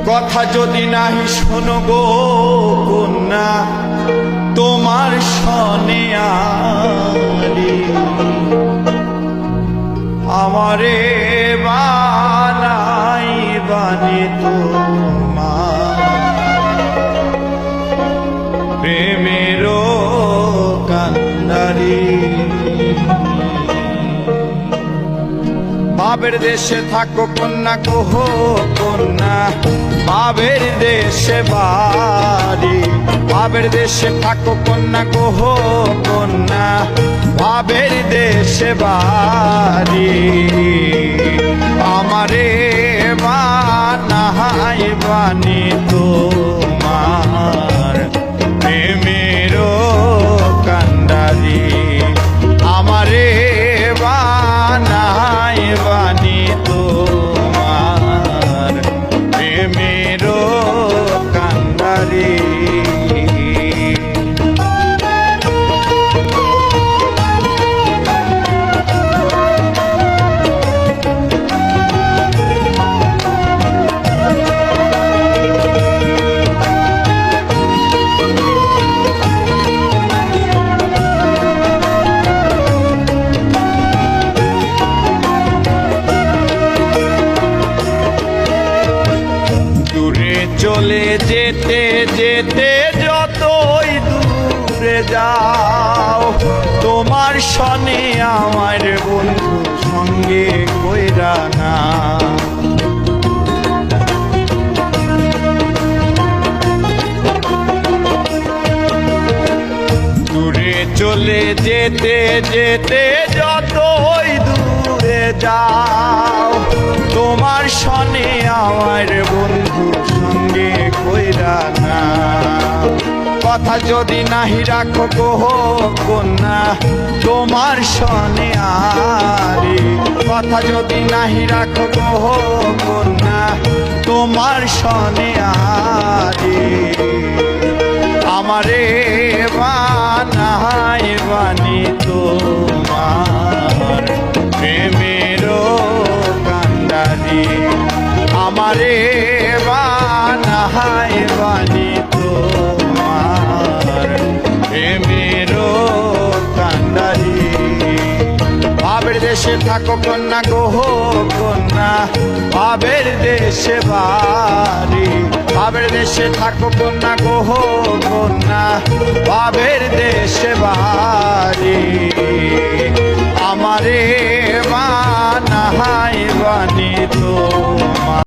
কথা যদি নাহি শোনো গো কন্যা তোমার সনে আরি আমারে বানাই বানি তোমার প্রেমেরও কান্ডারি বাবের দেশে থাকো কন্যা কোহ কন্যা বাবের দেশে বাড়ি বাবের দেশে থাকো কন্যা কোহ কন্যা বাবের দেশে বাড়ি আমারে বানাই বানি তোমার প্রেমেরও কান্ডারি আমারে বানাই বানি তোমার প্রেমেরও কান্ডারি চলে যেতে যেতে যতই দূরে যাও তোমার সনে আমার বন্ধু সঙ্গে কইরা না দূরে চলে যেতে যেতে যতই দূরে যাও তোমার সনে আমার বন্ধু সঙ্গে কইরা না কথা যদি নাহি রাখো কোহ কন্যা তোমার সনে আরি কথা যদি নাহি রাখো কোহ কন্যা তোমার সনে আরি আমারে বানাই বানি তোমার প্রেমেরও কান্ডারি আমারে বানাই বানি তোমার প্রেমেরও কান্ডারি বাবের দেশে থাকো কন্যা গোহ কন্যা বাবের দেশে বাড়ি বাবের দেশে থাকো কন্যা গোহ কন্যা বাবের দেশে বাড়ি আমারে বানাই বানি তোমার